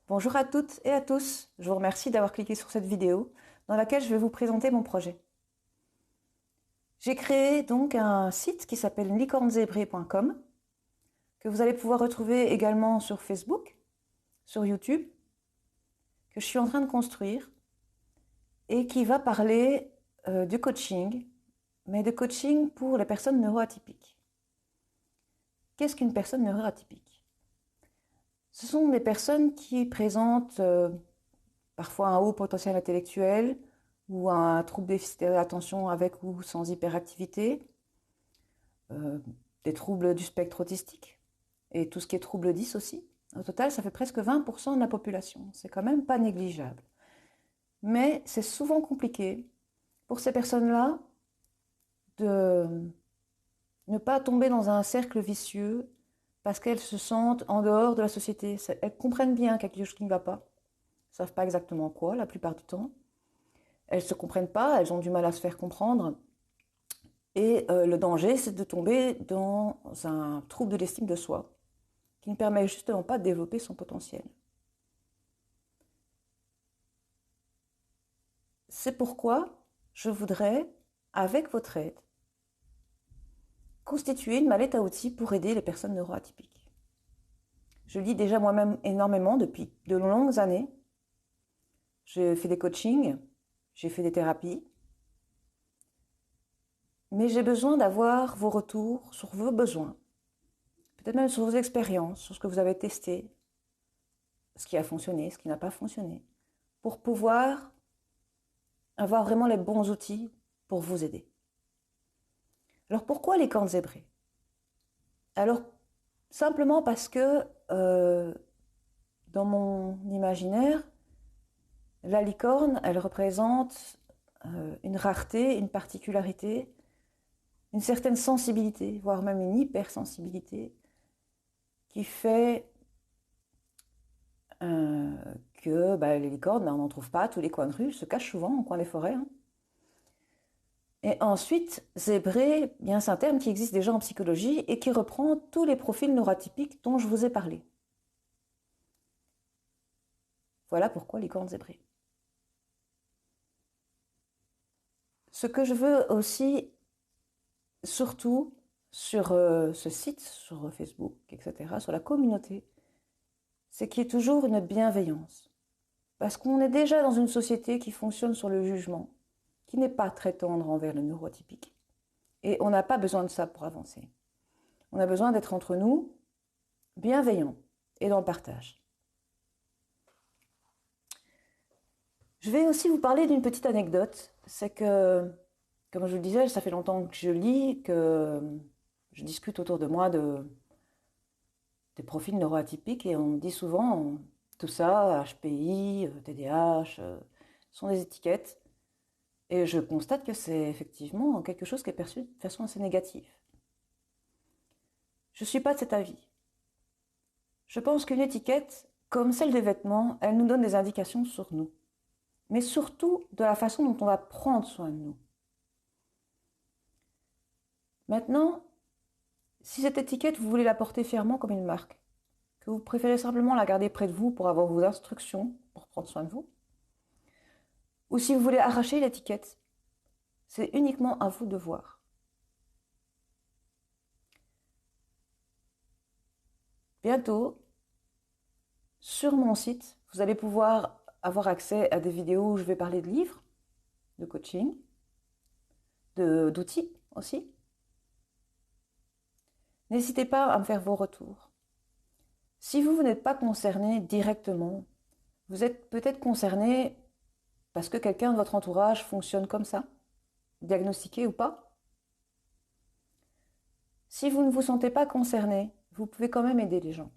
Bonjour à toutes et à tous, je vous remercie d'avoir cliqué sur cette vidéo dans laquelle je vais vous présenter mon projet. J'ai créé donc un site qui s'appelle licornezébrées.com que vous allez pouvoir retrouver également sur Facebook, sur YouTube, que je suis en train de construire et qui va parler du coaching, mais de coaching pour les personnes neuroatypiques. Qu'est-ce qu'une personne neuroatypique? Ce sont des personnes qui présentent parfois un haut potentiel intellectuel ou un trouble déficit d'attention avec ou sans hyperactivité, euh, des troubles du spectre autistique et tout ce qui est trouble 10 aussi. Au total, ça fait presque 20% de la population. C'est quand même pas négligeable. Mais c'est souvent compliqué pour ces personnes-là de ne pas tomber dans un cercle vicieux parce qu'elles se sentent en dehors de la société. Elles comprennent bien quelque chose qui ne va pas. Elles ne savent pas exactement quoi la plupart du temps. Elles ne se comprennent pas, elles ont du mal à se faire comprendre. Et le danger, c'est de tomber dans un trouble de l'estime de soi qui ne permet justement pas de développer son potentiel. C'est pourquoi je voudrais, avec votre aide, constituer une mallette à outils pour aider les personnes neuroatypiques. Je lis déjà moi-même énormément depuis de longues années. J'ai fait des coachings, j'ai fait des thérapies, mais j'ai besoin d'avoir vos retours sur vos besoins, peut-être même sur vos expériences, sur ce que vous avez testé, ce qui a fonctionné, ce qui n'a pas fonctionné, pour pouvoir avoir vraiment les bons outils pour vous aider. Alors pourquoi les cornes zébrées? Alors simplement parce que dans mon imaginaire, la licorne, elle représente une rareté, une particularité, une certaine sensibilité, voire même une hypersensibilité, qui fait euh, que les licornes, on n'en trouve pas à tous les coins de rue, elles se cachent souvent au coin des forêts. Hein. Et ensuite, zébré, bien c'est un terme qui existe déjà en psychologie et qui reprend tous les profils neurotypiques dont je vous ai parlé. Voilà pourquoi licorne zébrée. Ce que je veux aussi, surtout sur ce site, sur Facebook, etc., sur la communauté, c'est qu'il y ait toujours une bienveillance. Parce qu'on est déjà dans une société qui fonctionne sur le jugement, qui n'est pas très tendre envers le neurotypique. Et on n'a pas besoin de ça pour avancer. On a besoin d'être entre nous, bienveillants et dans le partage. Je vais aussi vous parler d'une petite anecdote. C'est que, comme je vous le disais, ça fait longtemps que je lis, que je discute autour de moi des profils neuroatypiques et on me dit souvent tout ça, HPI, TDAH, sont des étiquettes. Et je constate que c'est effectivement quelque chose qui est perçu de façon assez négative. Je ne suis pas de cet avis. Je pense qu'une étiquette, comme celle des vêtements, elle nous donne des indications sur nous. Mais surtout de la façon dont on va prendre soin de nous. Maintenant, si cette étiquette, vous voulez la porter fièrement comme une marque, que vous préférez simplement la garder près de vous pour avoir vos instructions, pour prendre soin de vous, ou si vous voulez arracher l'étiquette, c'est uniquement à vous de voir. Bientôt, sur mon site, vous allez pouvoir avoir accès à des vidéos où je vais parler de livres, de coaching, d'outils aussi. N'hésitez pas à me faire vos retours. Si vous n'êtes pas concerné directement, vous êtes peut-être concerné parce que quelqu'un de votre entourage fonctionne comme ça, diagnostiqué ou pas. Si vous ne vous sentez pas concerné, vous pouvez quand même aider les gens.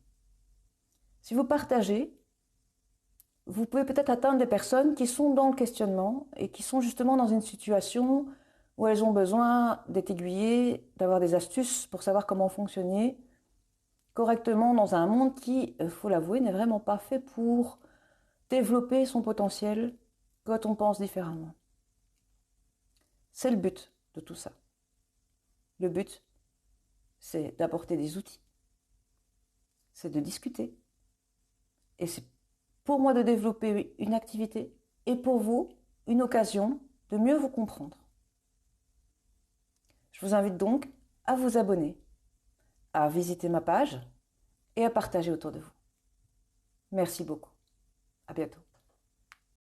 Si vous partagez, vous pouvez peut-être atteindre des personnes qui sont dans le questionnement et qui sont justement dans une situation où elles ont besoin d'être aiguillées, d'avoir des astuces pour savoir comment fonctionner correctement dans un monde qui, il faut l'avouer, n'est vraiment pas fait pour développer son potentiel quand on pense différemment. C'est le but de tout ça. Le but, c'est d'apporter des outils, c'est de discuter et c'est pour moi de développer une activité et pour vous, une occasion de mieux vous comprendre. Je vous invite donc à vous abonner, à visiter ma page et à partager autour de vous. Merci beaucoup. À bientôt.